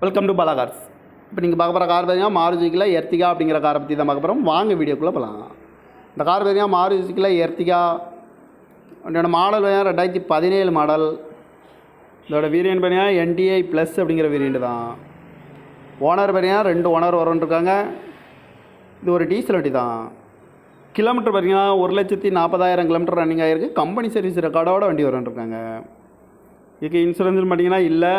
Welcome to Bala cars. இப்போ நீங்கள் பார்க்க போகிற கார் பார்த்தீங்கன்னா மாருதியில் எர்த்திகா அப்படிங்கிற காரை பற்றி தான் பார்க்க போகிறோம். வாங்க வீடியோக்குள்ளே போகலாம். இந்த கார் பார்த்தீங்கன்னா மாருதியில் எர்த்திகா என்னோடய மாடல் பார்த்தீங்கன்னா 2017 மாடல். இதோட வேரியன்ட் பார்த்தீங்கன்னா NDI ப்ளஸ் அப்படிங்கிற வேரியண்ட் தான். ஓனர் பார்த்தீங்கன்னா 2 ஓனர் வரன்ட்ருக்காங்க. இது ஒரு டீசல் வண்டி தான். கிலோமீட்டர் பார்த்தீங்கன்னா 1,40,000 கிலோமீட்டர் ரன்னிங் ஆகிருக்கு. கம்பெனி சர்வீஸ் ரெக்கார்டோட வண்டி வரன்ட்ருக்காங்க. இதுக்கு இன்சூரன்ஸ் பார்த்தீங்கன்னா இல்லை.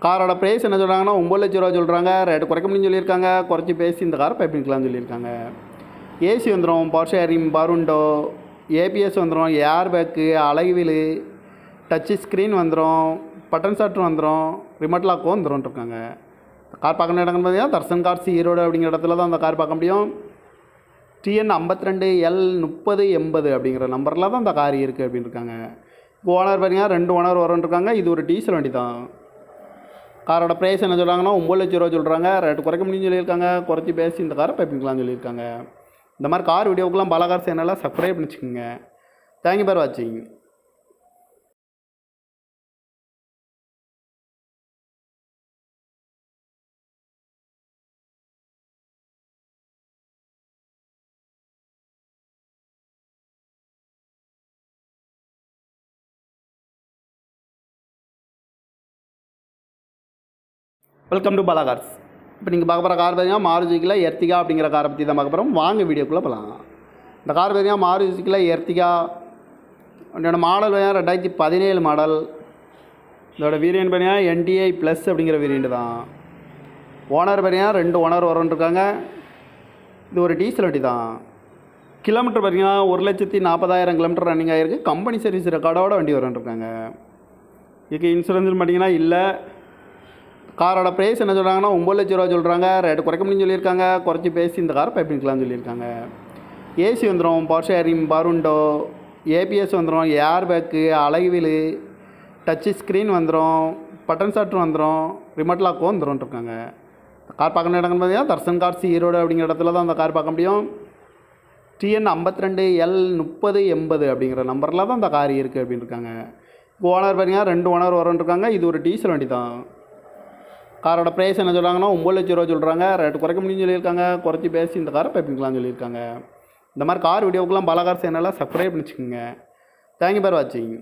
காரோட ப்ரைஸ் என்ன சொல்கிறாங்கன்னா 9 லட்ச ரூபா சொல்கிறாங்க. ரேட்டு குறைக்க முடியும்னு சொல்லியிருக்காங்க. குறைச்சி பேசி இந்த காரை பைப்பிங்கலாம்னு சொல்லியிருக்காங்க. ஏசி வந்துடும், பவர் ஷேரிங், பருண்டோ, ABS வந்துடும், air bag, alloy wheel, touch screen வந்துடும், பட்டன் ஷாட்ரு வந்துடும், ரிமோட் லாக்கும் வந்துடும்ன்ட்ருக்காங்க. கார் பார்க்கணும் இடங்கன்னு பார்த்தீங்கன்னா தர்சன் கார்ஸ் ஈரோடு அப்படிங்கிற இடத்துல தான் அந்த கார் பார்க்க முடியும். TN 52L3080 அப்படிங்கிற நம்பரில் தான் அந்த கார் இருக்குது அப்படின்னு இருக்காங்க. ஓனர் பார்த்தீங்கன்னா 2 ஓனர் வரன்ட்ருக்காங்க. இது ஒரு டீசல் வண்டி தான். காரோட ப்ரைஸ் என்ன சொல்கிறாங்கன்னா 9 லட்ச ரூபா சொல்கிறாங்க. ரேட்டு குறைக்க முடியும்னு சொல்லியிருக்காங்க. குறைச்சி பேசி இந்த காரை பைப்பிங்கலாம்னு சொல்லியிருக்காங்க. இந்த மாதிரி கார் வீடியோக்கெலாம் பாலா கார் சேனலில் சப்ஸ்கிரைப் பண்ணிச்சுக்கோங்க. தேங்க்யூ ஃபார் வாட்சிங். Welcome to Bala cars. இப்போ நீங்கள் பார்க்க போகிற கார் பார்த்தீங்கன்னா மாருதியில் எர்த்திகா அப்படிங்கிற காரை பற்றி தான் பார்க்க போகிறோம். வாங்க வீடியோக்குள்ளே போகலாம். இந்த கார் பார்த்தீங்கன்னா மாருதியில் எர்த்திகா என்னோடய மாடல் பார்த்தீங்கன்னா 2017 மாடல். இதோட வேரியன்ட் பார்த்தீங்கன்னா NDI ப்ளஸ் அப்படிங்கிற வேரியண்ட் தான். ஓனர் பார்த்தீங்கன்னா 2 ஓனர் வரன்ட்ருக்காங்க. இது ஒரு டீசல் வண்டி தான். கிலோமீட்டர் பார்த்தீங்கன்னா 1,40,000 கிலோமீட்டர் ரன்னிங் ஆகிருக்கு. கம்பெனி சர்வீஸ் ரெக்கார்டோட வண்டி வரன்ட்ருக்காங்க. இதுக்கு இன்சூரன்ஸ் பார்த்தீங்கன்னா இல்லை. காரோட ப்ரைஸ் என்ன சொல்கிறாங்கன்னா 9 லட்ச ரூபா சொல்கிறாங்க. ரேட்டு குறைக்க முடியும்னு சொல்லியிருக்காங்க. குறைச்சி பேசி இந்த காரை பைப்பிங்கலாம்னு சொல்லியிருக்காங்க. ஏசி வந்துடும், பவர் ஷேரிங், பருண்டோ, ABS வந்துடும், air bag, alloy wheel, touch screen வந்துடும், பட்டன் ஷாட்ரு வந்துடும், ரிமோட் லாக்கும் வந்துடும்ன்ட்ருக்காங்க. கார் பார்க்கணும் இடங்கன்னு பார்த்தீங்கன்னா தர்சன் கார்ஸ் ஈரோடு அப்படிங்கிற இடத்துல தான் அந்த கார் பார்க்க முடியும். TN 52L3080 அப்படிங்கிற நம்பரில் தான் அந்த கார் இருக்குது அப்படின்னு இருக்காங்க. ஓனர் பார்த்தீங்கன்னா 2 ஓனர் வரன்ட்ருக்காங்க. இது ஒரு டீசல் வண்டி தான். காரோட ப்ரைஸ் என்ன சொல்கிறாங்கன்னா 9 லட்ச ரூபா சொல்கிறாங்க. ரேட்டு குறைக்க முடியும்னு சொல்லியிருக்காங்க. குறைச்சி பேசி இந்த காரை பைப்பிங்கலாம்னு சொல்லியிருக்காங்க. இந்த மாதிரி கார் வீடியோக்கெலாம் பாலா கார் சேனலில் சப்ஸ்கிரைப் பண்ணிச்சுக்கோங்க. தேங்க்யூ ஃபார் வாட்சிங்.